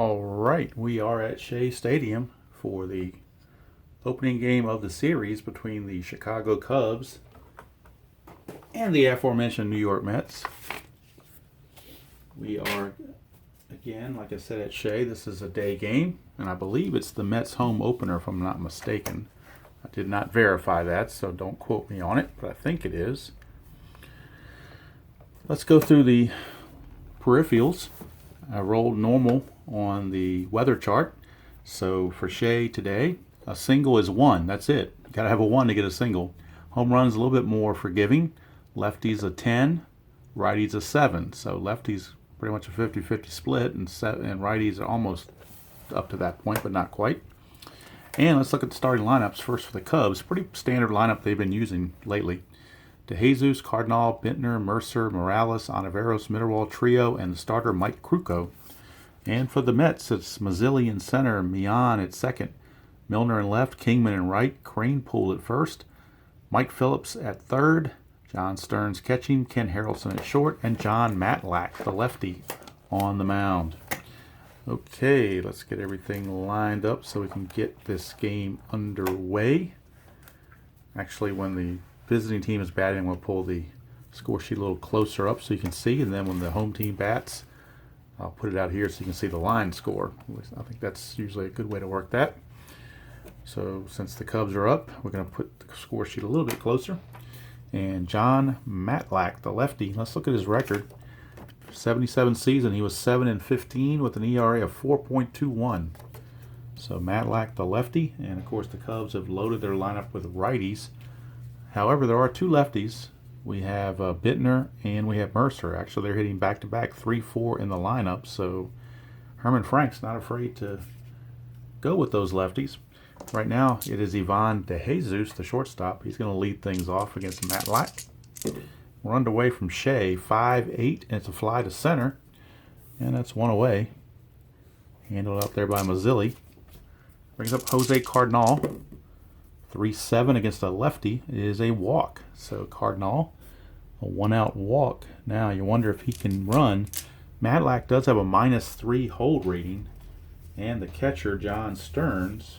All right, we are at Shea Stadium for the opening game of the series between the Chicago Cubs and the aforementioned New York Mets. We are, again, like I said, at Shea. This is a day game, and I believe it's the Mets home opener if I'm not mistaken. I did not verify that, so don't quote me on it, but I think it is. Let's go through the peripherals. I rolled normal on the weather chart. So for Shea today, a single is 1. That's it. You got to have a 1 to get a single. Home runs a little bit more forgiving. Lefties a 10, righties a 7. So lefties pretty much a 50-50 split, and righties are almost up to that point, but not quite. And let's look at the starting lineups first for the Cubs. Pretty standard lineup they've been using lately. DeJesus, Cardinal, Bintner, Mercer, Morales, Ontiveros, Middlewall trio, and the starter Mike Krukow. And for the Mets, it's Mazzilli in center, Mian at second, Milner in left, Kingman in right, Cranepool at first, Mike Phillips at third, John Stearns catching, Ken Harrelson at short, and John Matlack, the lefty, on the mound. Okay, let's get everything lined up so we can get this game underway. Actually, when the visiting team is batting, we'll pull the score sheet a little closer up so you can see, and then when the home team bats, I'll put it out here so you can see the line score. I think that's usually a good way to work that. So since the Cubs are up, we're going to put the score sheet a little bit closer. And John Matlack, the lefty, let's look at his record. 77 season, he was 7-15 with an ERA of 4.21. So Matlack, the lefty, and of course the Cubs have loaded their lineup with righties. However, there are two lefties. We have Bintner and we have Mercer. Actually, they're hitting back-to-back 3-4 in the lineup, so Herman Frank's not afraid to go with those lefties. Right now, it is Ivan DeJesus, the shortstop. He's going to lead things off against Matlack. We're underway from Shea, 5-8, and it's a fly to center, and that's one away. Handled out there by Mazzilli. Brings up Jose Cardinal. 3-7 against a lefty is a walk. So Cardinal, a 1-out walk. Now you wonder if he can run. Matlack does have a -3 hold rating, and the catcher, John Stearns,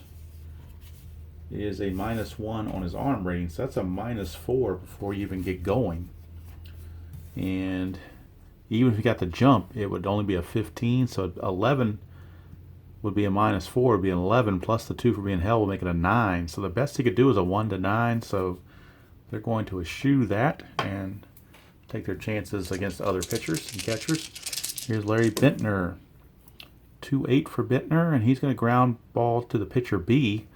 is a -1 on his arm rating. So that's a -4 before you even get going. And even if you got the jump, it would only be a 15. So 11 would be a -4, would be an 11, plus the 2 for being held will make it a 9. So the best he could do is a 1 to 9. So they're going to eschew that and take their chances against other pitchers and catchers. Here's Larry Bintner. 2-8 for Bintner, and he's going to ground ball to the pitcher B.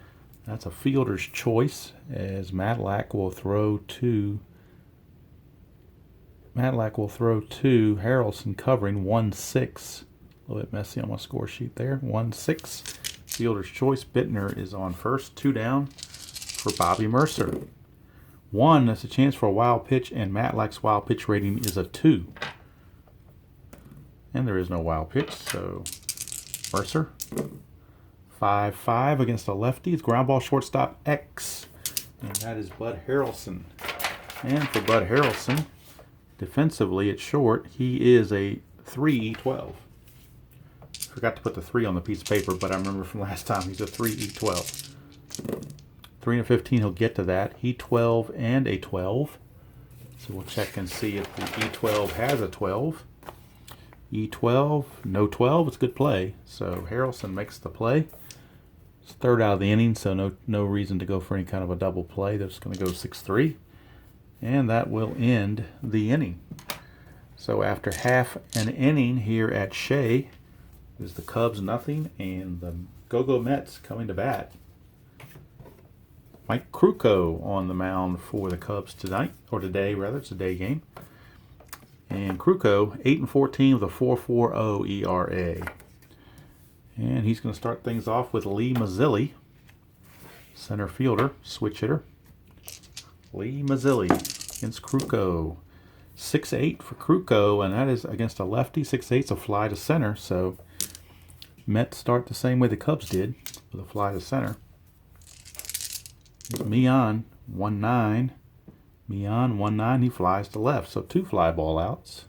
That's a fielder's choice, as Matlack will throw to Harrelson covering 1-6. A little bit messy on my score sheet there. 1-6. Fielder's choice. Bintner is on first. 2 down for Bobby Mercer. 1, that's a chance for a wild pitch, and Matlack's wild pitch rating is a 2. And there is no wild pitch, so Mercer. 5-5 against a lefty. It's ground ball shortstop X. And that is Bud Harrelson. And for Bud Harrelson, defensively at short, he is a 3-12. Forgot to put the 3 on the piece of paper, but I remember from last time he's a 3-12. 3-15, he'll get to that. E12 and a 12. So we'll check and see if the E12 has a 12. E12, no 12, it's good play. So Harrelson makes the play. It's third out of the inning, so no reason to go for any kind of a double play. They're just going to go 6-3. And that will end the inning. So after half an inning here at Shea, is the Cubs nothing and the Go-Go Mets coming to bat. Mike Krukow on the mound for the Cubs tonight, or today rather. It's a day game. And Krukow, 8-14 with a 4.40 ERA. And he's going to start things off with Lee Mazzilli, center fielder, switch hitter. Lee Mazzilli against Krukow. 6-8 for Krukow, and that is against a lefty. 6-8's a fly to center, so Mets start the same way the Cubs did, with a fly to center. Mian, 1-9. Mian, 1-9, he flies to left, so 2 fly ball outs.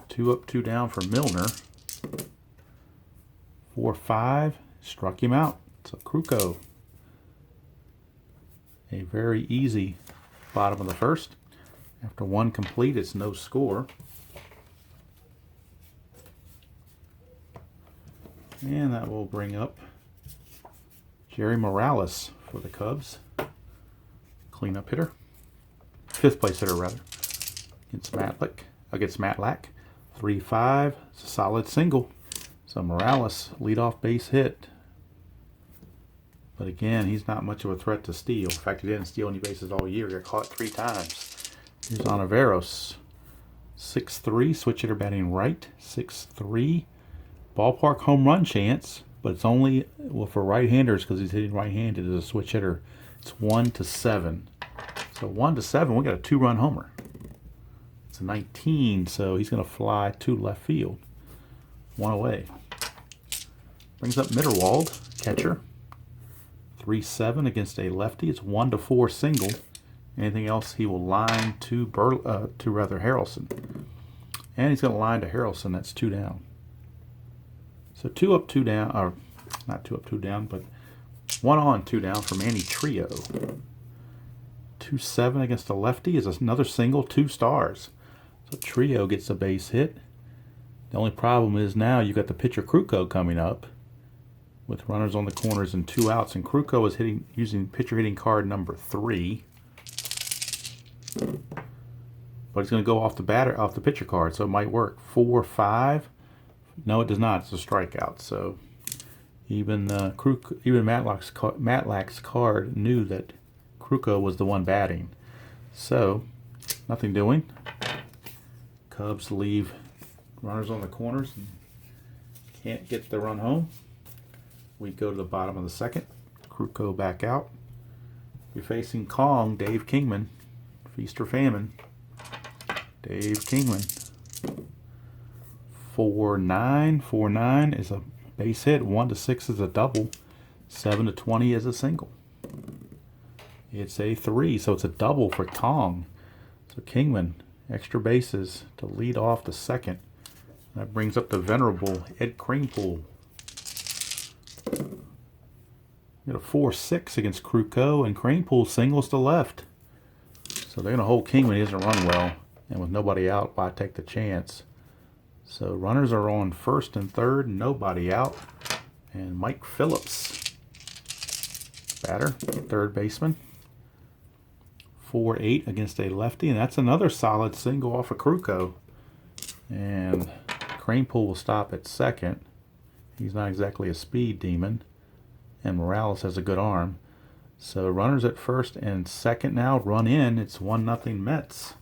2 up, 2 down for Milner. 4-5. Struck him out. So Kruko. A very easy bottom of the first. After one complete, it's no score. And that will bring up Jerry Morales for the Cubs. Cleanup hitter. 5th place hitter, rather. Against Matlack. 3-5. It's a solid single. So Morales, leadoff base hit. But again, he's not much of a threat to steal. In fact, he didn't steal any bases all year. He got caught 3 times. Here's Ontiveros. 6-3, switch hitter batting right. 6-3. Ballpark home run chance, but it's only for right-handers because he's hitting right-handed as a switch hitter. It's 1-7. So 1-7, we got a 2-run homer. It's a 19, so he's going to fly to left field. 1 away. Brings up Mitterwald, catcher. 3-7 against a lefty. It's 1-4 single. Anything else, he will line to Harrelson. And he's going to line to Harrelson. That's 2 down. So 2 up, 2 down, or not 2 up, 2 down, but 1 on, 2 down for Manny Trio. 2-7 against a lefty is another single, 2 stars. So Trio gets a base hit. The only problem is now you got the pitcher Kruko coming up with runners on the corners and 2 outs, and Kruko is using pitcher hitting card number 3. But he's going to go off the pitcher card, so it might work. 4-5. No, it does not. It's a strikeout. So even Matlack's card knew that Kruko was the one batting. So nothing doing. Cubs leave runners on the corners and can't get the run home. We go to the bottom of the second. Kruko back out. We're facing Kong, Dave Kingman. Feast or famine. Dave Kingman. 4-9. 4-9 is a base hit. 1-6 is a double. 7-20 is a single. It's a 3, so it's a double for Kong. So Kingman, extra bases to lead off the second. That brings up the venerable Ed Kranepool. We got a 4-6 against Kruko, and Kranepool singles to left. So they're going to hold Kingman. He doesn't run well. And with nobody out, why take the chance? So runners are on first and third, nobody out. And Mike Phillips, batter, third baseman. 4-8 against a lefty, and that's another solid single off of Kruko. And Kranepool will stop at second. He's not exactly a speed demon. And Morales has a good arm. So runners at first and second now run in. It's 1-0 Mets.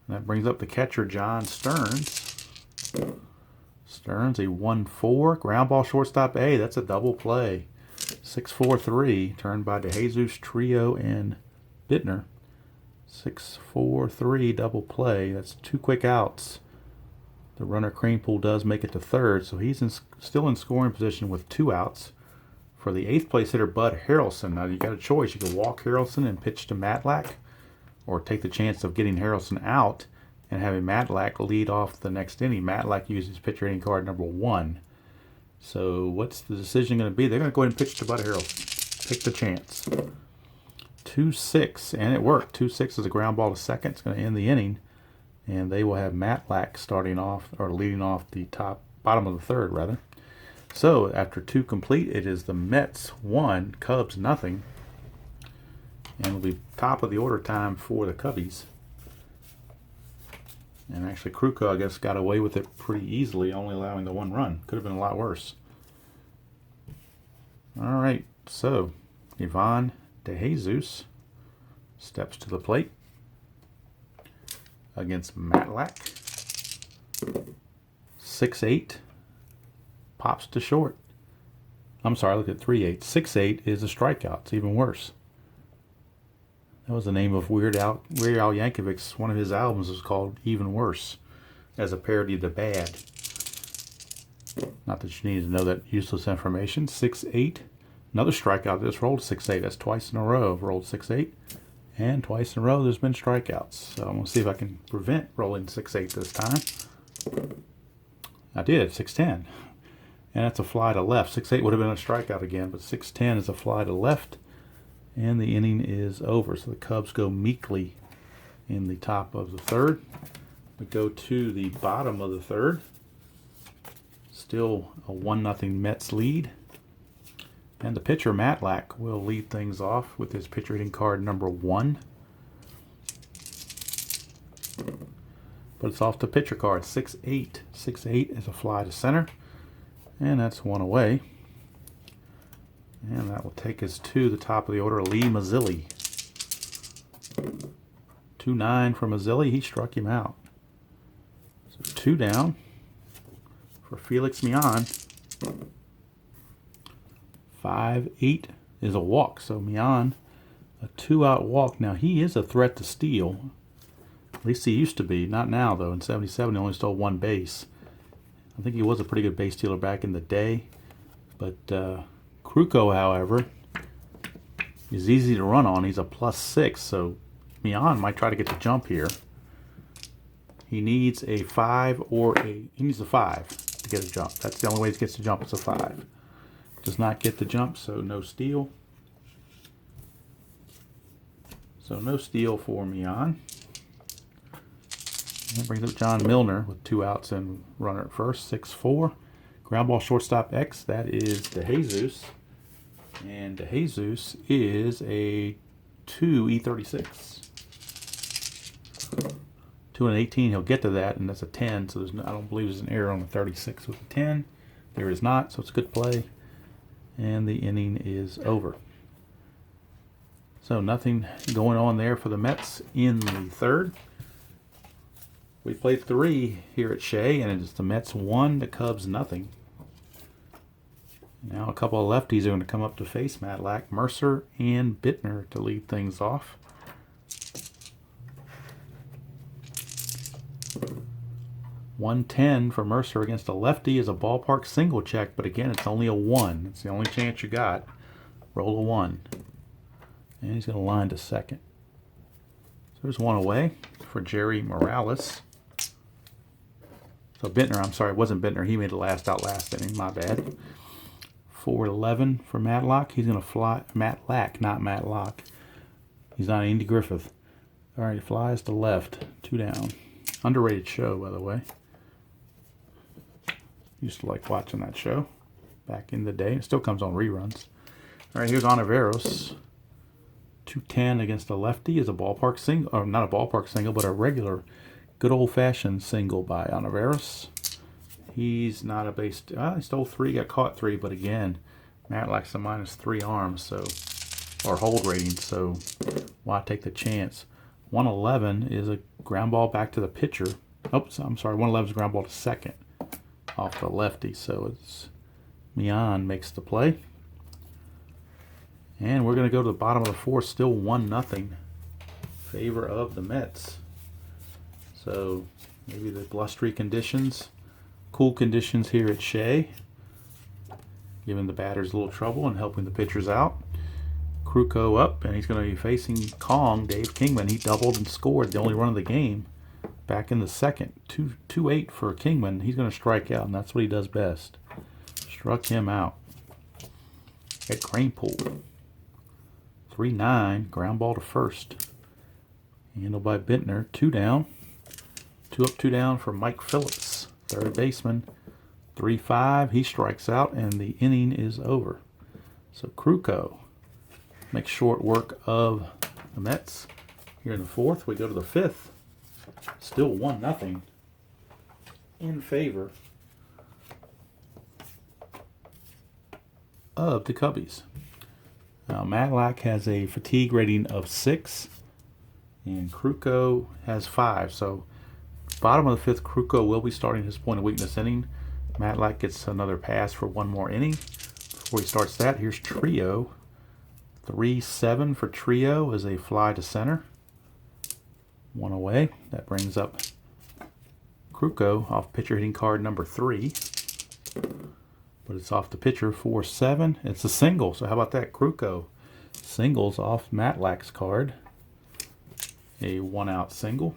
And that brings up the catcher, John Stearns. Stearns, a 1-4. Ground ball shortstop A. That's a double play. 6-4-3. Turned by DeJesus, Trio, and Bittner. 6-4-3 double play. That's 2 quick outs. The runner Kranepool does make it to third, so he's still in scoring position with 2 outs. For the 8th place hitter, Bud Harrelson. Now you got a choice. You can walk Harrelson and pitch to Matlack, or take the chance of getting Harrelson out and having Matlack lead off the next inning. Matlack uses pitcher hitting card number 1. So what's the decision going to be? They're going to go ahead and pitch to Bud Harrelson. Take the chance. 2-6, and it worked. 2-6 is a ground ball to second. It's going to end the inning, and they will have Matlack starting off, or leading off the bottom of the third, rather. So after 2 complete, it is the Mets 1, Cubs nothing, and it'll be top of the order time for the Cubbies. And actually, Kruko, I guess, got away with it pretty easily, only allowing the 1 run. Could have been a lot worse. All right, so Ivan DeJesus steps to the plate against Matlack. 6-8. Pops to short. I'm sorry, look at 3-8. 6-8 is a strikeout. It's even worse. That was the name of Weird Al Yankovic's. One of his albums was called Even Worse, as a parody of The Bad. Not that you need to know that useless information. 6-8. Another strikeout. This rolled 6-8. That's twice in a row. I've rolled 6-8. And twice in a row there's been strikeouts. So I'm going to see if I can prevent rolling 6-8 this time. I did. 6-10. And that's a fly to left. 6-8 would have been a strikeout again, but 6-10 is a fly to left. And the inning is over. So the Cubs go meekly in the top of the third. We go to the bottom of the third. Still a 1-0 Mets lead. And the pitcher, Matlack, will lead things off with his pitcher hitting card number 1. But it's off the pitcher card, 6-8. 6-8 is a fly to center. And that's one away. And that will take us to the top of the order, Lee Mazzilli. 2-9 for Mazzilli. He struck him out. So 2 down for Felix Mian. 5-8 is a walk. So Mian, a 2-out walk. Now he is a threat to steal. At least he used to be. Not now, though. In 77, he only stole 1 base. I think he was a pretty good base stealer back in the day. But Kruko, however, is easy to run on. He's a +6, so Mian might try to get the jump here. He needs a 5 or he needs a 5 to get a jump. That's the only way he gets the jump. It's a 5. Does not get the jump, so no steal. So no steal for Mian. That brings up John Milner with 2 outs and runner at first, 6-4. Ground ball shortstop X, that is DeJesus. And DeJesus is a 2 E36. 2 and 18, he'll get to that, and that's a 10, so there's no, I don't believe there's an error on the 36 with the 10. There is not, so it's a good play. And the inning is over. So nothing going on there for the Mets in the third. We played 3 here at Shea, and it's the Mets 1, the Cubs nothing. Now a couple of lefties are going to come up to face Matlack, Mercer and Bittner to lead things off. .110 for Mercer against a lefty is a ballpark single check, but again, it's only a 1. It's the only chance you got. Roll a 1. And he's going to line to second. So there's 1 away for Jerry Morales. So Bittner, I'm sorry, it wasn't Bittner. He made the last out last inning. My bad. 4-11 for Matlock. He's going to fly. Matlack, not Matlock. He's not Andy Griffith. All right, he flies to left. 2 down. Underrated show, by the way. Used to like watching that show back in the day. It still comes on reruns. All right, here's Ontiveros. 210 against a lefty is a ballpark single, or not a ballpark single, but a regular, good old-fashioned single by Ontiveros. He's not a base. He stole 3, got caught 3, but again, Matlack's a -3 arms, so or hold rating. So why take the chance? 111 is a ground ball back to the pitcher. Oops, I'm sorry. 111 is a ground ball to second off the lefty. So it's Mian makes the play. And we're going to go to the bottom of the 4th, still 1-0 favor of the Mets. So maybe the blustery conditions, cool conditions here at Shea, giving the batters a little trouble and helping the pitchers out. Kruko up, and he's going to be facing Kong, Dave Kingman. He doubled and scored the only run of the game back in the second. 2-8 for Kingman. He's going to strike out, and that's what he does best. Struck him out. At Cranepool. 3-9, ground ball to first. Handled by Bittner. 2 down. 2 up, 2 down for Mike Phillips, third baseman. 3-5, he strikes out, and the inning is over. So Kruko makes short work of the Mets. Here in the 4th, we go to the 5th. Still 1-0 in favor of the Cubbies. Now, Matlack has a fatigue rating of 6, and Kruko has 5. So, bottom of the 5th, Kruko will be starting his point of weakness inning. Matlack gets another pass for 1 more inning. Before he starts that, here's Trio. 3-7 for Trio is a fly to center. 1 away. That brings up Kruko off pitcher hitting card number 3. But it's off the pitcher. 4-7. It's a single. So how about that? Kruko singles off Matlack's card. A 1-out single.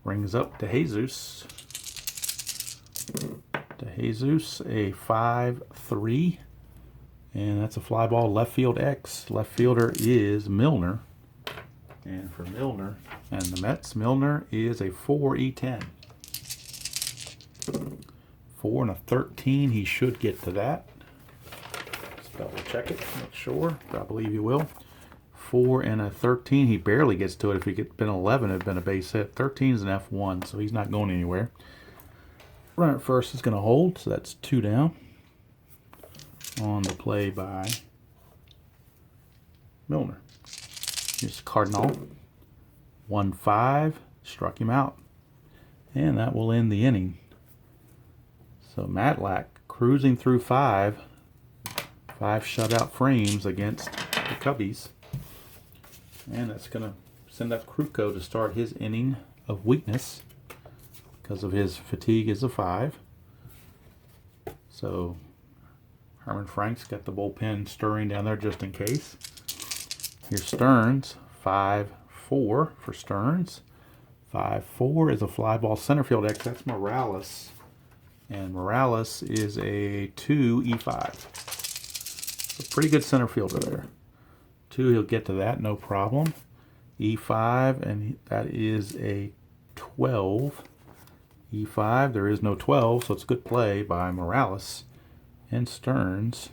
Brings up DeJesus. De Jesus a 5-3. And that's a fly ball, left field X. Left fielder is Milner. And for Milner and the Mets, Milner is a 4E10. 4 and a 13. He should get to that. Let's double check it, make sure. I believe he will. 4 and a 13. He barely gets to it. If he had been 11, it would have been a base hit. 13 is an F1, so he's not going anywhere. Runner at first is going to hold, so that's 2 down. On the play by Milner. Here's Cardinal. 1-5. Struck him out. And that will end the inning. So Matlack cruising through 5 shutout frames against the Cubbies. And that's going to send up Kruko to start his inning of weakness because of his fatigue is a 5. So Herman Frank's got the bullpen stirring down there just in case. Here's Stearns, 5-4 for Stearns. 5-4 is a fly ball center field X. That's Morales. And Morales is a 2E5. A pretty good center fielder there. 2, he'll get to that, no problem. E5, and that is a 12. E5, there is no 12, so it's a good play by Morales. And Stearns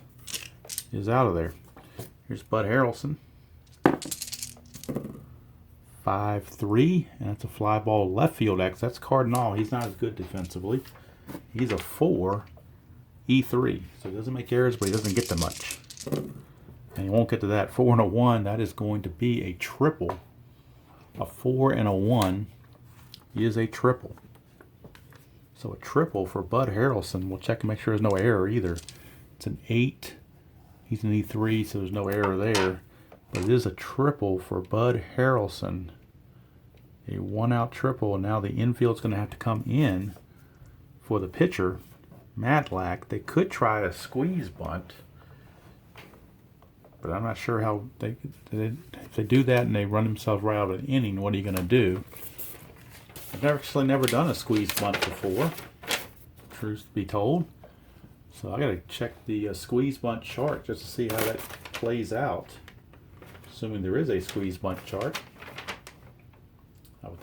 is out of there. Here's Bud Harrelson. 5-3, and that's a fly ball left field X. That's Cardinal. He's not as good defensively. He's a 4 E3. So he doesn't make errors, but he doesn't get to much. And he won't get to that. 4 and a 1, that is going to be a triple. A 4 and a 1 is a triple. So a triple for Bud Harrelson. We'll check and make sure there's no error either. It's an 8. He's an E3, so there's no error there. But it is a triple for Bud Harrelson. A 1-out triple, and now the infield's going to have to come in for the pitcher, Matlack. They could try a squeeze bunt, but I'm not sure how if they do that and they run themselves right out of an inning, what are you going to do? I've actually never done a squeeze bunt before, truth to be told. So I got to check the squeeze bunt chart just to see how that plays out. Assuming there is a squeeze bunt chart.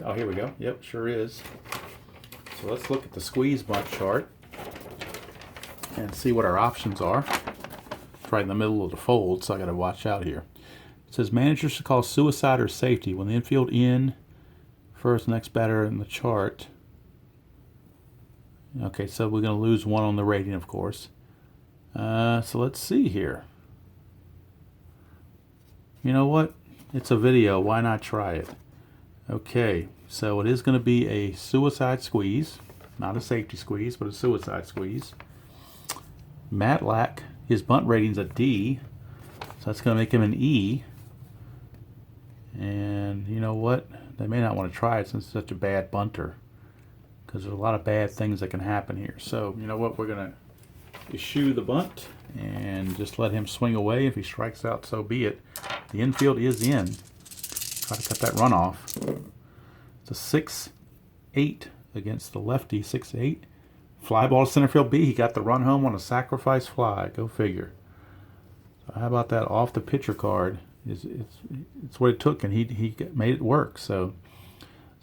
Oh, here we go. Yep, sure is. So let's look at the squeeze bunt chart and see what our options are. It's right in the middle of the fold, so I got to watch out here. It says managers should call suicide or safety when the infield in first, next batter in the chart. Okay, so we're going to lose 1 on the rating, of course. So let's see here. You know what? It's a video. Why not try it? Okay, so it is going to be a suicide squeeze. Not a safety squeeze, but a suicide squeeze. Matlack, his bunt rating's a D. So that's going to make him an E. And you know what? They may not want to try it since it's such a bad bunter. Because there's a lot of bad things that can happen here. So, you know what? We're going to eschew the bunt and just let him swing away. If he strikes out, so be it. The infield is in. Try to cut that run off. It's a 6-8 against the lefty. 6-8. Fly ball to center field B. He got the run home on a sacrifice fly. Go figure. So how about that off the pitcher card? It's what it took, and he made it work. So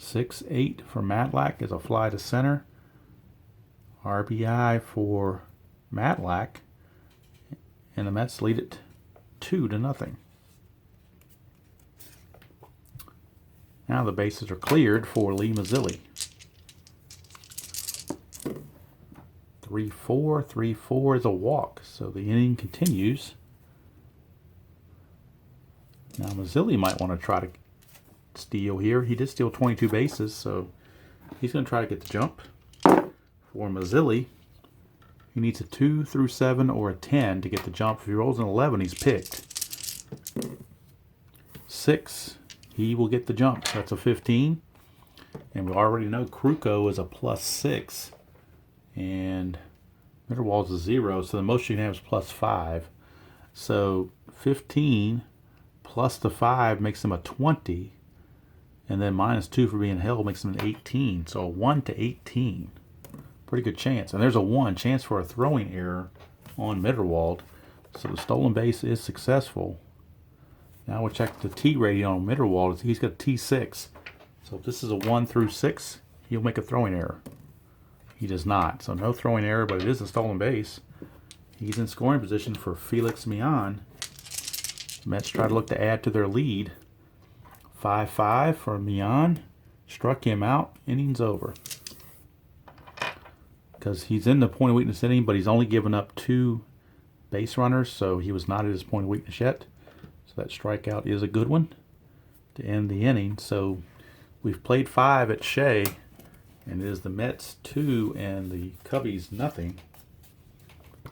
6-8 for Matlack is a fly to center. RBI for Matlack, and the Mets lead it 2-0. Now the bases are cleared for Lee Mazzilli. 3-4. 3-4 is a walk, so the inning continues. Now Mazzilli might want to try to steal here. He did steal 22 bases, so he's going to try to get the jump. For Mazzilli, he needs a 2 through 7 or a 10 to get the jump. If he rolls an 11, he's picked. 6, he will get the jump. That's a 15. And we already know Kruko is a +6. And Mitterwald's a 0, so the most you can have is +5. So 15 plus the 5 makes him a 20. And then -2 for being held makes him an 18. So a 1-18. Pretty good chance. And there's a 1 chance for a throwing error on Mitterwald. So the stolen base is successful. Now we'll check the T rating on Mitterwald. He's got T6. So if this is a 1 through 6, he'll make a throwing error. He does not. So no throwing error, but it is a stolen base. He's in scoring position for Felix Mian. The Mets try to look to add to their lead. 5-5 for Mian. Struck him out. Innings over. Because he's in the point of weakness inning, but he's only given up 2 base runners, so he was not at his point of weakness yet. So that strikeout is a good one to end the inning. So we've played 5 at Shea, and it is the Mets 2 and the Cubbies nothing.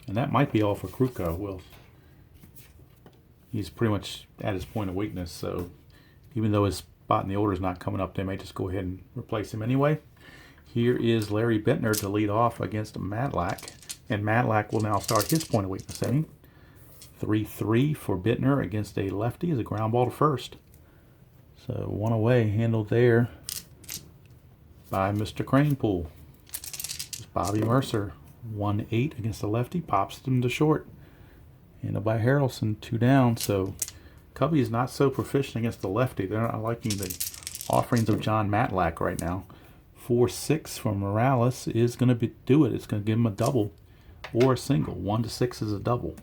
And that might be all for Kruko. Well, he's pretty much at his point of weakness, so even though his spot in the order is not coming up, they may just go ahead and replace him anyway. Here is Larry Bentner to lead off against Matlack, and Matlack will now start his point of weakness inning. 3-3 for Bentner against a lefty is a ground ball to first. So 1 away, handled there by Mr. Cranepool. Bobby Mercer, 1-8 against the lefty, pops them to short. Handled by Harrelson, 2 down. So Cubby is not so proficient against the lefty. They're not liking the offerings of John Matlack right now. 4-6 for Morales is going to do it. It's going to give him a double or a single. 1-6 is a double.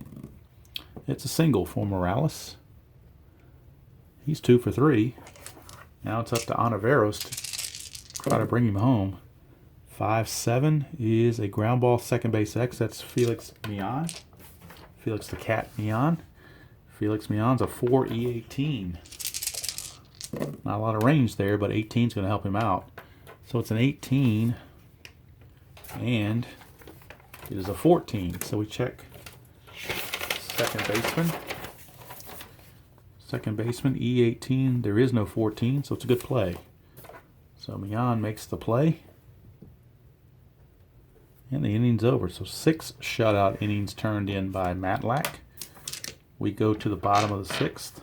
It's a single for Morales. He's 2 for 3. Now it's up to Onaveros to try to bring him home. 5-7 is a ground ball, second base X. That's Felix Mian. Felix the Cat Mian. Felix Mian's a 4 E18. Not a lot of range there, but 18 is going to help him out. So it's an 18, and it is a 14. So we check second baseman. Second baseman, E18. There is no 14, so it's a good play. So Mian makes the play. And the inning's over. So 6 shutout innings turned in by Matlack. We go to the bottom of the 6th.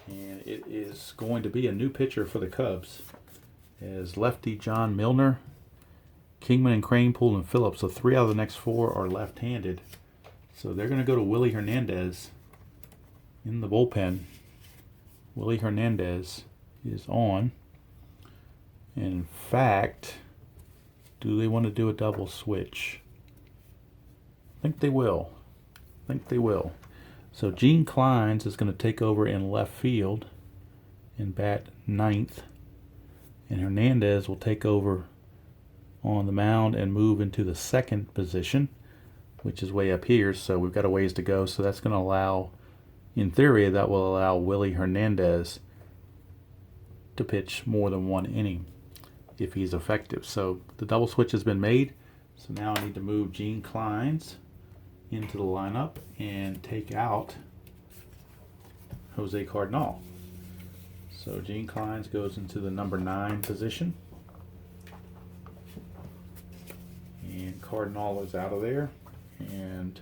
And it is going to be a new pitcher for the Cubs. As lefty John Milner, Kingman and Cranepool and Phillips. So 3 out of the next 4 are left-handed. So they're going to go to Willie Hernandez in the bullpen. Willie Hernandez is on. And in fact, do they want to do a double switch? I think they will. So Gene Kleins is going to take over in left field and bat 9th. And Hernandez will take over on the mound and move into the second position, which is way up here. So we've got a ways to go. So that's going to allow, in theory, that will allow Willie Hernandez to pitch more than 1 inning if he's effective. So the double switch has been made. So now I need to move Gene Kleins into the lineup and take out Jose Cardinal. So Gene Kleins goes into the number 9 position. And Cardinal is out of there. And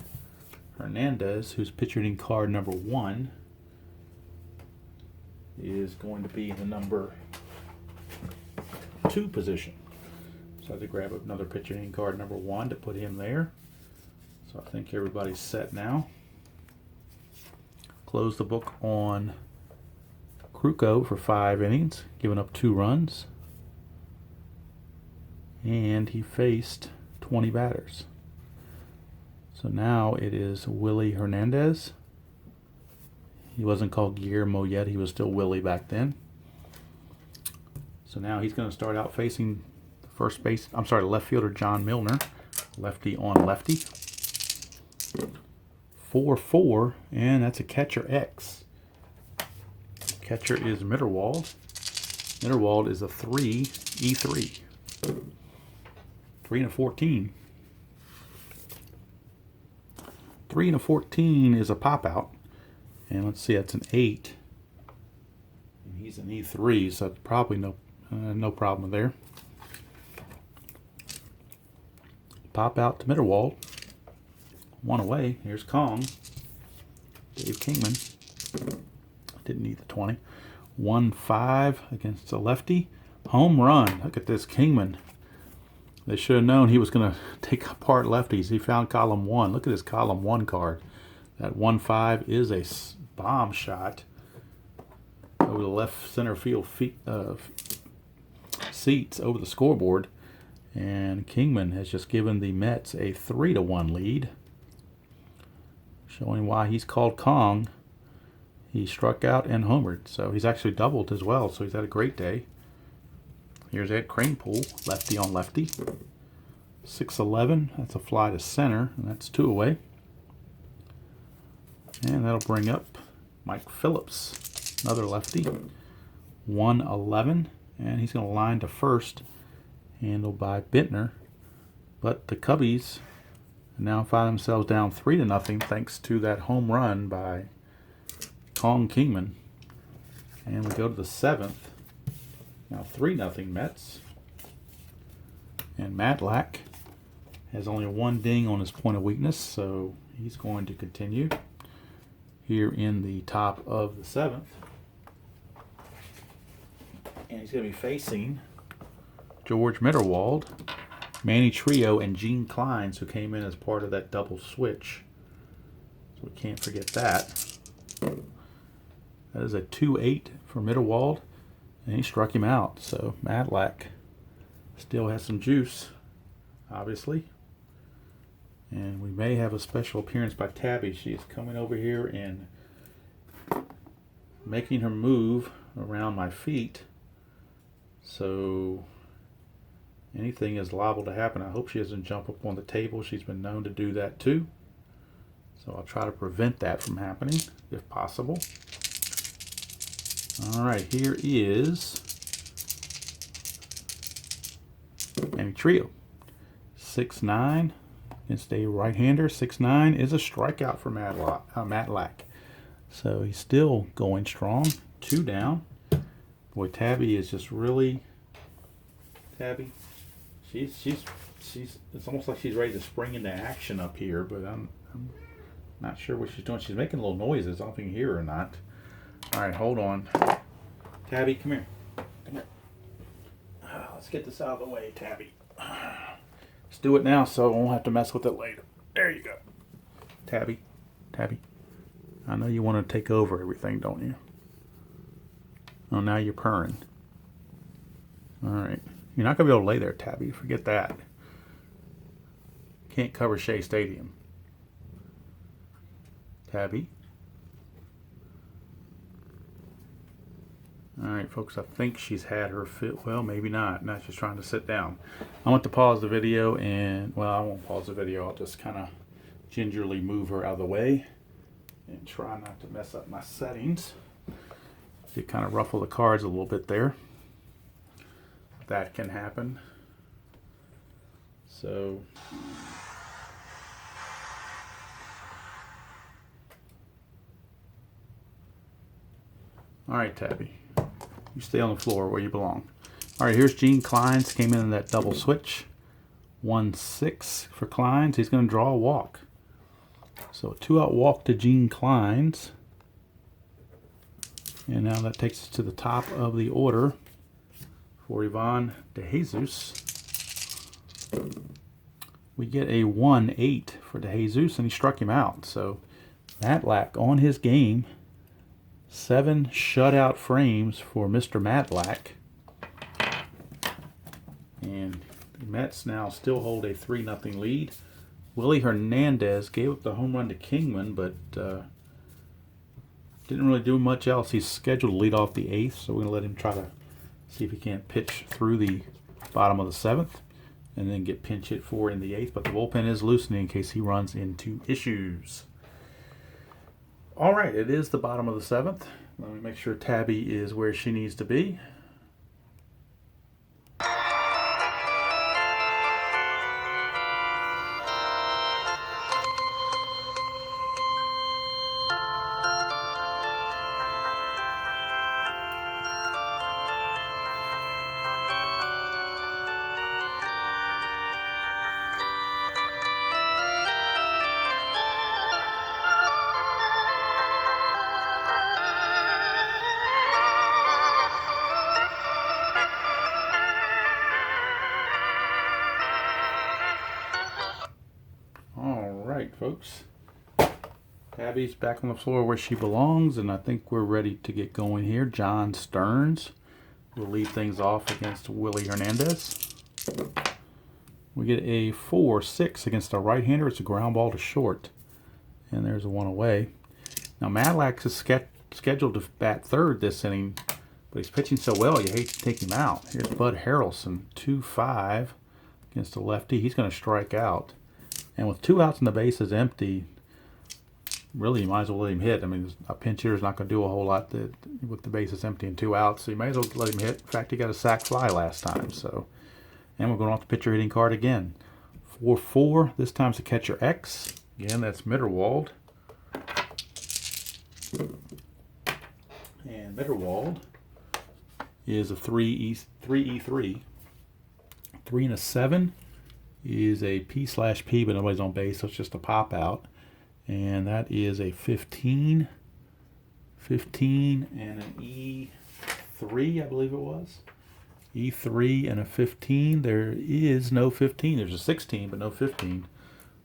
Hernandez, who's pitching in card number 1, is going to be in the number 2 position. So I have to grab another pitcher in card number 1 to put him there. So I think everybody's set now. Close the book on Kruko for 5 innings, giving up 2 runs. And he faced 20 batters. So now it is Willie Hernandez. He wasn't called Guillermo yet. He was still Willie back then. So now he's going to start out facing left fielder John Milner. Lefty on lefty. 4-4, and that's a catcher X. Catcher is Mitterwald. Mitterwald is a 3 E3. 3 and a 14. 3 and a 14 is a pop out. And let's see, that's an 8. And he's an E3, so that's probably no problem there. Pop out to Mitterwald. 1 away. Here's Kong. Dave Kingman. Didn't need the 20. 1-5 against the lefty. Home run. Look at this. Kingman They should have known he was going to take apart lefties. He found column 1. Look at his column 1 card. That 1-5 is a bomb shot over the left center field seats over the scoreboard. And Kingman has just given the Mets a 3-1 lead. Showing why he's called Kong. He struck out and homered. So he's actually doubled as well. So he's had a great day. Here's Ed Kranepool, lefty on lefty. 6-11, that's a fly to center, and that's 2 away. And that'll bring up Mike Phillips, another lefty. 1-11, and he's going to line to first, handled by Bintner. But the Cubbies now find themselves down 3-0 thanks to that home run by Kong Kingman. And we go to the 7th. Now 3-0 Mets. And Matlack has only 1 ding on his point of weakness, so he's going to continue here in the top of the 7th. And he's going to be facing George Mitterwald, Manny Trio, and Gene Kleins, who came in as part of that double switch. So we can't forget that. That is a 2-8 for Mitterwald. And he struck him out. So Matlack still has some juice, obviously. And we may have a special appearance by Tabby. She is coming over here and making her move around my feet. So anything is liable to happen. I hope she doesn't jump up on the table. She's been known to do that too. So I'll try to prevent that from happening if possible. All right, here is Manny Trio. 6-9 against a right-hander. 6-9 is a strikeout for Matlack. So he's still going strong. 2 down. Boy, Tabby is just really Tabby. She's it's almost like she's ready to spring into action up here, but I'm not sure what she's doing. She's making little noises. I don't know if you can hear her or not. All right, hold on. Tabby, come here. Come here. Let's get this out of the way, Tabby. Let's do it now so I won't have to mess with it later. There you go. Tabby. Tabby. I know you want to take over everything, don't you? Oh, now you're purring. All right. You're not going to be able to lay there, Tabby. Forget that. Can't cover Shea Stadium. Tabby. All right, folks, I think she's had her fit. Well, maybe not. Now she's trying to sit down. I want to pause the video and, well, I won't pause the video. I'll just kind of gingerly move her out of the way and try not to mess up my settings. You kind of ruffle the cards a little bit there. That can happen. So, all right, Tabby. You stay on the floor where you belong. All right, here's Gene Kleins. Came in that double switch. 1-6 for Kleins. He's going to draw a walk. So a 2-out walk to Gene Kleins. And now that takes us to the top of the order for Ivan DeJesus. We get a 1-8 for DeJesus, and he struck him out. So Matlack on his game. 7 shutout frames for Mr. Matlack. And the Mets now still hold a 3-0 lead. Willie Hernandez gave up the home run to Kingman, but didn't really do much else. He's scheduled to lead off the 8th, so we're going to let him try to see if he can't pitch through the bottom of the 7th and then get pinch hit for in the 8th. But the bullpen is loosening in case he runs into issues. All right, it is the bottom of the 7th. Let me make sure Tabby is where she needs to be. right, folks. Tabby's back on the floor where she belongs, and I think we're ready to get going here. John Stearns will lead things off against Willie Hernandez. We get a 4-6 against a right-hander. It's a ground ball to short, and there's a one away. Now Madlax is scheduled to bat third this inning, but he's pitching so well you hate to take him out. Here's Bud Harrelson, 2-5 against a lefty. He's going to strike out, and with 2 outs and the bases empty, really, you might as well let him hit. I mean, a pinch hitter's not going to do a whole lot with the bases empty and 2 outs, so you might as well let him hit. In fact, he got a sac fly last time. So, and we're going off the pitcher hitting card again. 4-4. This time's the catcher X. Again, that's Mitterwald. And Mitterwald is a 3E3. 3 and a 7 is a P/P, but nobody's on base, so it's just a pop out. And that is a 15 and an E3, I believe it was. E3 and a 15. There is no 15. There's a 16, but no 15.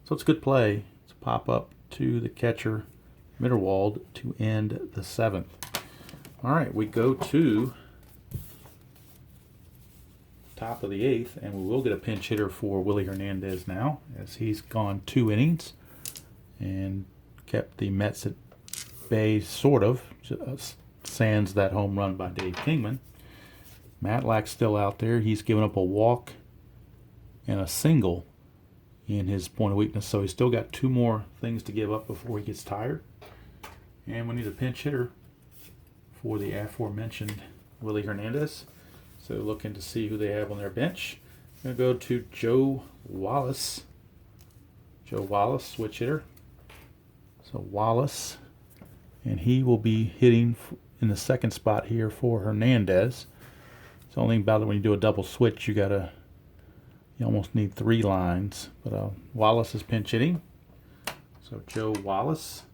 So it's a good play. It's a pop up to the catcher, Mitterwald, to end the 7th. All right, we go to top of the 8th, and we will get a pinch hitter for Willie Hernandez now, as he's gone 2 innings. And kept the Mets at bay, sort of, sans that home run by Dave Kingman. Matlack's still out there. He's given up a walk and a single in his point of weakness, so he's still got 2 more things to give up before he gets tired. And we need a pinch hitter for the aforementioned Willie Hernandez. So looking to see who they have on their bench. I'm going to go to Joe Wallace. Joe Wallace, switch hitter. So Wallace, and he will be hitting in the 2nd spot here for Hernandez. It's the only thing about it, when you do a double switch, you almost need 3 lines. But Wallace is pinch hitting. So Joe Wallace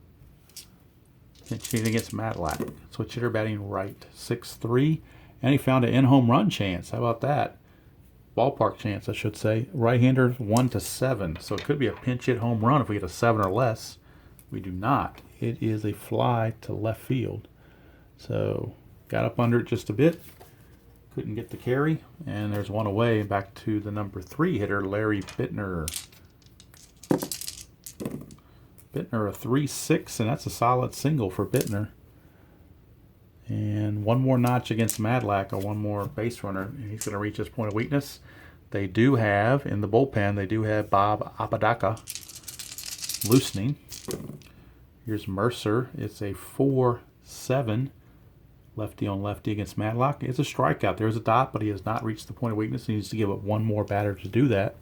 pinch hitting against Matlack. Switch hitter batting right, 6-3, and he found an in-home run chance. How about that? Ballpark chance, I should say. Right-hander 1-7, so it could be a pinch hit home run if we get a 7 or less. We do not. It is a fly to left field. So got up under it just a bit. Couldn't get the carry, and there's one away. Back to the number 3 hitter, Larry Bittner. Bittner a 3-6, and that's a solid single for Bittner. And one more notch against Madlack, or one more base runner, and he's going to reach his point of weakness. They do have, in the bullpen, they do have Bob Apodaca loosening. Here's Mercer. It's a 4-7 lefty on lefty against Madlack. It's a strikeout. There's a dot, but he has not reached the point of weakness. He needs to give up one more batter to do that.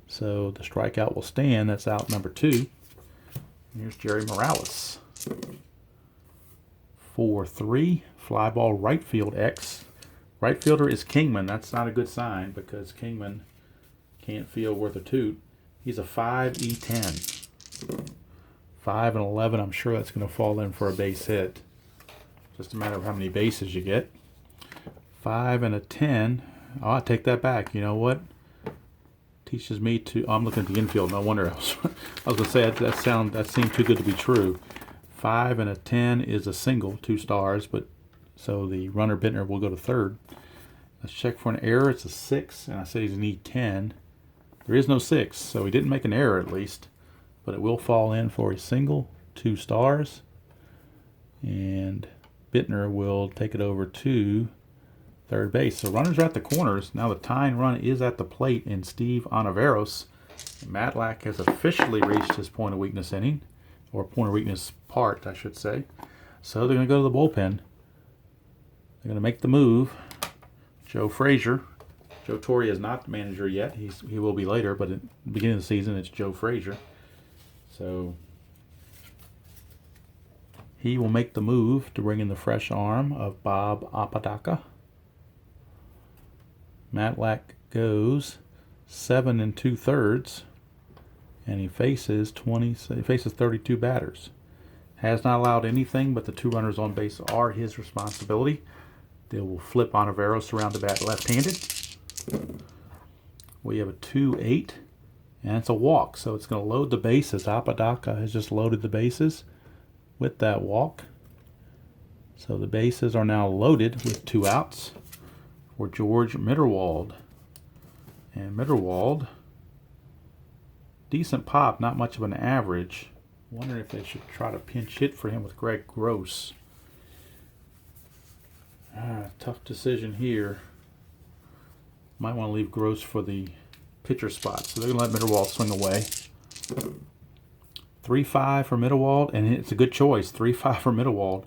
So the strikeout will stand. That's out number 2. Here's Jerry Morales. 4-3, fly ball right field X. Right fielder is Kingman. That's not a good sign because Kingman can't field worth a toot. He's a 5E10. 5 and 11, I'm sure that's going to fall in for a base hit. Just a matter of how many bases you get. 5 and a 10. Oh, I take that back. You know what? Teaches me to. Oh, I'm looking at the infield. No wonder I was going to say that seemed too good to be true. 5 and a 10 is a single, 2 stars, but so the runner Bittner will go to 3rd. Let's check for an error. It's a 6, and I said he's need 10. There is no 6, so he didn't make an error at least, but it will fall in for a single, 2 stars, and Bittner will take it over to 3rd base. So runners are at the corners. Now the tying run is at the plate in Steve Onoveros. Matlack has officially reached his point of weakness inning, or point of weakness part, I should say. So they're going to go to the bullpen. They're going to make the move. Joe Frazier. Joe Torre is not the manager yet. He will be later, but at the beginning of the season, it's Joe Frazier. So he will make the move to bring in the fresh arm of Bob Apodaca. Matlack goes 7 2/3, and he faces 32 batters. Has not allowed anything, but the 2 runners on base are his responsibility. They will flip Onoveros around the bat left-handed. We have a 2-8 And it's a walk, so it's going to load the bases. Apodaca has just loaded the bases with that walk. So the bases are now loaded with 2 outs for George Mitterwald. And Mitterwald, decent pop, not much of an average. Wondering if they should try to pinch hit for him with Greg Gross. Tough decision here. Might want to leave Gross for the pitcher spot. So they're going to let Mitterwald swing away. 3-5 for Mitterwald, and it's a good choice. 3-5 for Mitterwald.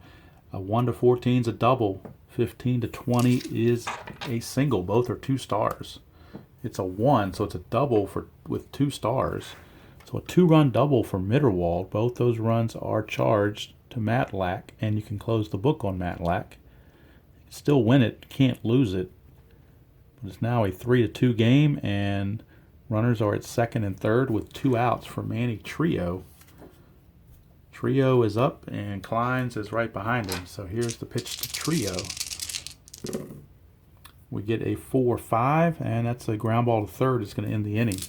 1 to 14 is a double. 15 to 20 is a single. Both are 2 stars. It's a 1, so it's a double with 2 stars. So a 2-run double for Mitterwald. Both those runs are charged to Matlack, and you can close the book on Matlack. Still win it, can't lose it. But it's now a 3-2 game, and runners are at second and third with 2 outs for Manny Trio. Trio is up, and Kleins is right behind him. So here's the pitch to Trio. We get a 4-5, and that's a ground ball to third. It's going to end the inning.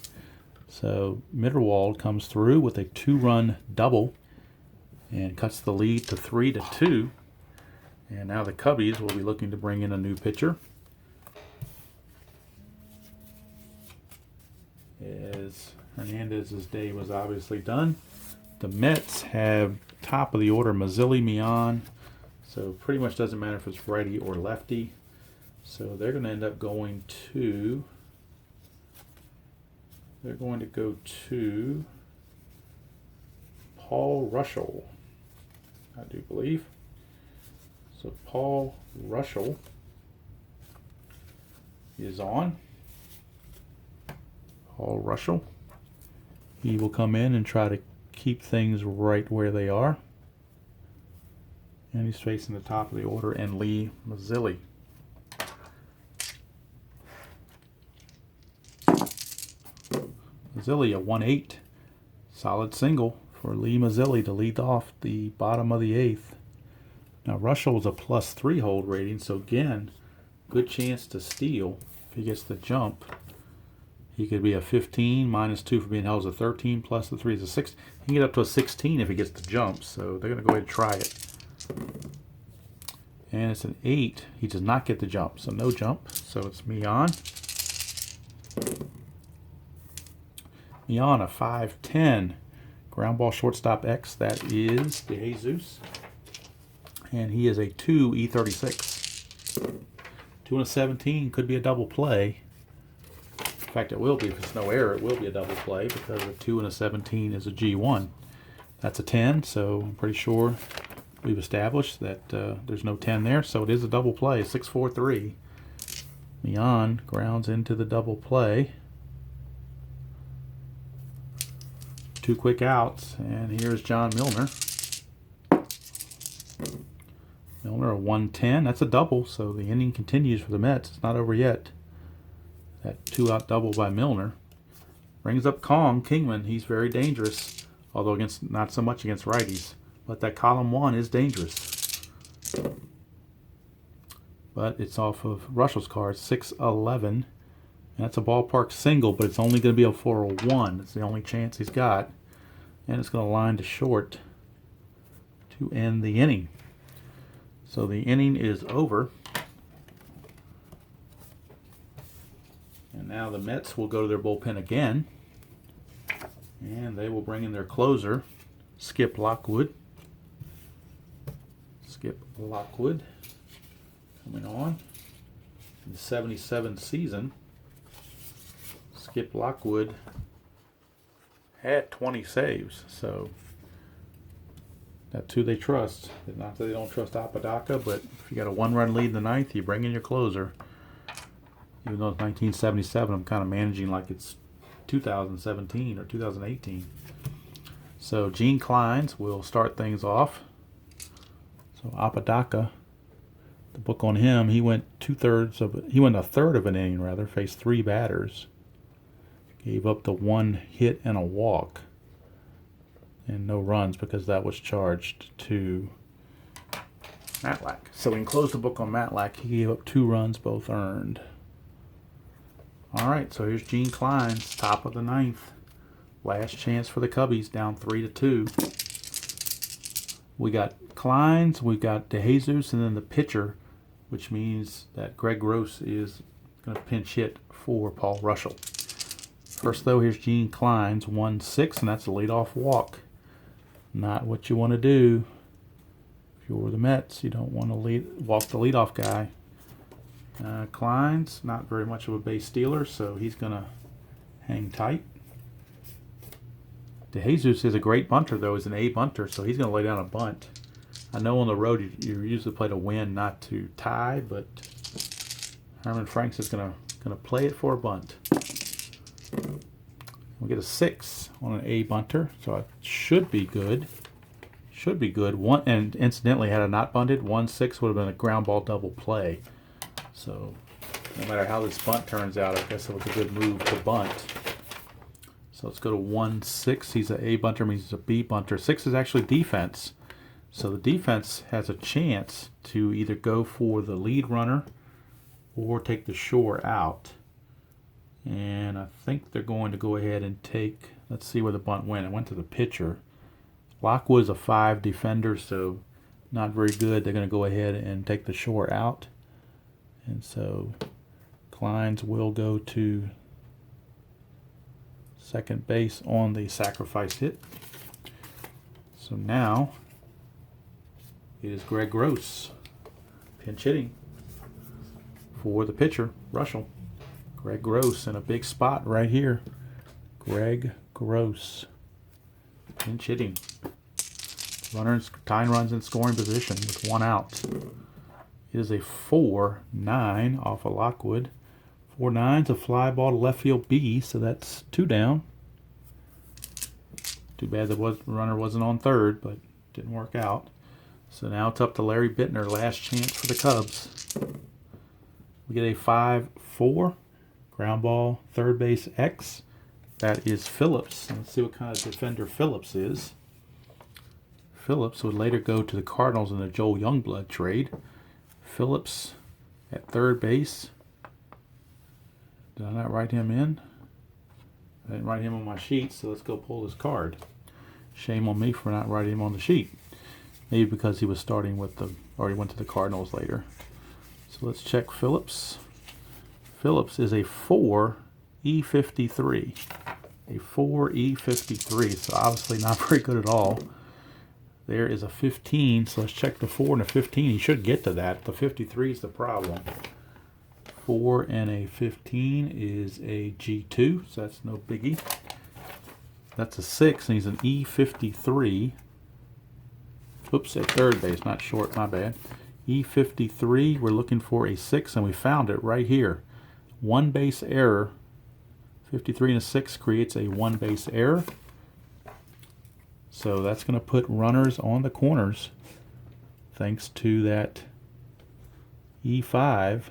So Mitterwald comes through with a 2-run double and cuts the lead to 3-2. And now the Cubbies will be looking to bring in a new pitcher. As Hernandez's day was obviously done. The Mets have top of the order Mazzilli, Mian. So pretty much doesn't matter if it's righty or lefty. So they're going to end up going to... They're going to go to Paul Russell, I do believe. So Paul Russell is on. Paul Russell. He will come in and try to keep things right where they are. And he's facing the top of the order and Lee Mazzilli. Mazzilli, a 1-8. Solid single for Lee Mazzilli to lead off the bottom of the 8th. Now Russell's a +3 hold rating, so again, good chance to steal if he gets the jump. He could be a 15, -2 for being held as a 13, plus the 3 is a 6. He can get up to a 16 if he gets the jump, so they're going to go ahead and try it. And it's an 8. He does not get the jump, so no jump. So it's Mian. Mian, a 5-10. Ground ball shortstop X, that is De Jesus. And he is a 2 E36. 2 and a 17 could be a double play. In fact, it will be. If it's no error, it will be a double play because a 2 and a 17 is a G1. That's a 10, so I'm pretty sure we've established that there's no 10 there. So it is a double play, 6-4-3. Mian grounds into the double play. 2 quick outs, and here's John Milner. Milner, a 1-10. That's a double, so the inning continues for the Mets. It's not over yet. That 2-out double by Milner. Brings up Kingman. He's very dangerous, although against not so much against righties. But that column 1 is dangerous. But it's off of Russell's card, 6-11. That's a ballpark single, but it's only going to be a 4-1. It's the only chance he's got. And it's going to line to short to end the inning. So the inning is over. And now the Mets will go to their bullpen again. And they will bring in their closer, Skip Lockwood. Skip Lockwood coming on in the 77 season. Skip Lockwood had 20 saves, so that's who they trust. Not that they don't trust Apodaca, but if you got a 1-run lead in the 9th, you bring in your closer. Even though it's 1977, I'm kind of managing like it's 2017 or 2018. So Gene Kleins will start things off. So Apodaca, the book on him, he went a third of an inning rather, faced 3 batters. Gave up the 1 hit and a walk. And no runs because that was charged to Matlack. So we can close the book on Matlack. He gave up 2 runs, both earned. All right, so here's Gene Kleins, top of the 9th. Last chance for the Cubbies, down 3-2. We got Kleins, we got DeJesus, and then the pitcher, which means that Greg Gross is going to pinch hit for Paul Russell. First, though, here's Gene Kleins, 1-6, and that's a leadoff walk. Not what you want to do. If you're the Mets, you don't want to walk the leadoff guy. Kleins, not very much of a base stealer, so he's going to hang tight. DeJesus is a great bunter, though. He's an A bunter, so he's going to lay down a bunt. I know on the road you usually play to win, not to tie, but Herman Franks is going to play it for a bunt. We get a 6 on an A bunter, so it should be good. Should be good. One, and incidentally, had I not bunted, 1-6 would have been a ground ball double play. So no matter how this bunt turns out, I guess it was a good move to bunt. So let's go to 1-6. He's an A bunter, means he's a B bunter. 6 is actually defense. So the defense has a chance to either go for the lead runner or take the shore out. And I think they're going to go ahead and take, let's see where the bunt went. It went to the pitcher. Lockwood's a 5 defender, so not very good. They're going to go ahead and take the shore out. And so Kleins will go to second base on the sacrifice hit. So now it is Greg Gross pinch hitting for the pitcher, Russell. Greg Gross in a big spot right here. Greg Gross pinch hitting. Runners, tying runs in scoring position with 1 out. It is a 4-9 off of Lockwood. 4-9's a fly ball to left field B, so that's 2 down. Too bad the runner wasn't on third, but didn't work out. So now it's up to Larry Bittner, last chance for the Cubs. We get a 5-4, ground ball, third base X. That is Phillips. Let's see what kind of defender Phillips is. Phillips would later go to the Cardinals in the Joel Youngblood trade. Phillips at third base. Did I not write him in? I didn't write him on my sheet, so let's go pull his card. Shame on me for not writing him on the sheet. Maybe because he was starting with or he went to the Cardinals later. So let's check Phillips. Phillips is a 4E53. A 4E53, so obviously not very good at all. There is a 15, so let's check the 4 and a 15. He should get to that. The 53 is the problem. 4 and a 15 is a G2, so that's no biggie. That's a 6, and he's an E53. Oops, at third base, not short, my bad. E53, we're looking for a 6, and we found it right here. 1 base error. 53 and a 6 creates a 1 base error. So that's going to put runners on the corners thanks to that E5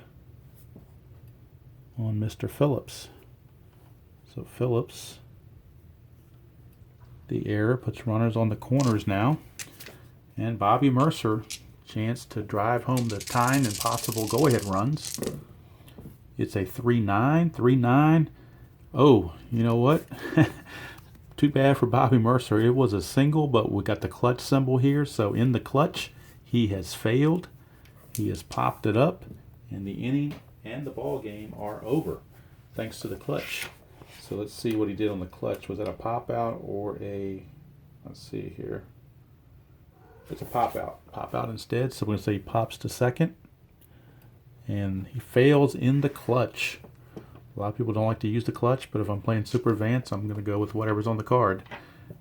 on Mr. Phillips. So Phillips, the error puts runners on the corners now. And Bobby Mercer, chance to drive home the tying and possible go-ahead runs. It's a 3-9, 3-9. Oh, you know what? Too bad for Bobby Mercer. It was a single, but we got the clutch symbol here. So in the clutch, he has failed. He has popped it up, and the inning and the ball game are over thanks to the clutch. So let's see what he did on the clutch. Was that a pop out or a, let's see here. It's a pop out. Pop out instead. So we're going to say he pops to second. And he fails in the clutch. A lot of people don't like to use the clutch, but if I'm playing Super Advanced, I'm going to go with whatever's on the card.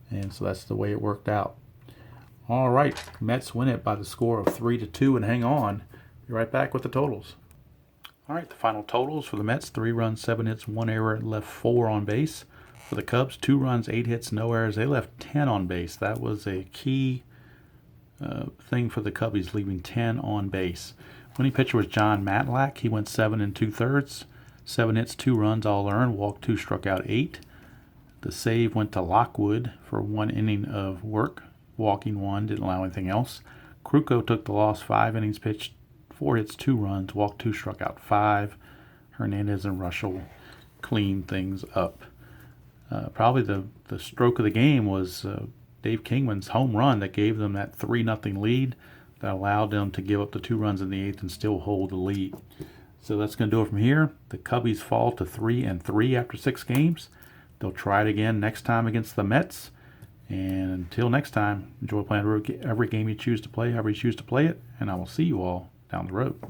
And so that's the way it worked out. All right, Mets win it by the score of 3-2 and hang on. Be right back with the totals. All right, the final totals for the Mets: 3 runs, 7 hits, 1 error, left 4 on base. For the Cubs, 2 runs, 8 hits, no errors. They left 10 on base. That was a key thing for the Cubbies, leaving 10 on base. Winning pitcher was John Matlack. He went 7 2/3. 7 hits, 2 runs, all earned. Walked 2, struck out 8. The save went to Lockwood for 1 inning of work. Walking 1, didn't allow anything else. Kruko took the loss, 5 innings pitched, 4 hits, 2 runs. Walked 2, struck out 5. Hernandez and Russell cleaned things up. Probably the stroke of the game was Dave Kingman's home run that gave them that 3-0 lead that allowed them to give up the 2 runs in the 8th and still hold the lead. So that's going to do it from here. The Cubbies fall to 3-3 after 6 games. They'll try it again next time against the Mets. And until next time, enjoy playing every game you choose to play, however you choose to play it, and I will see you all down the road.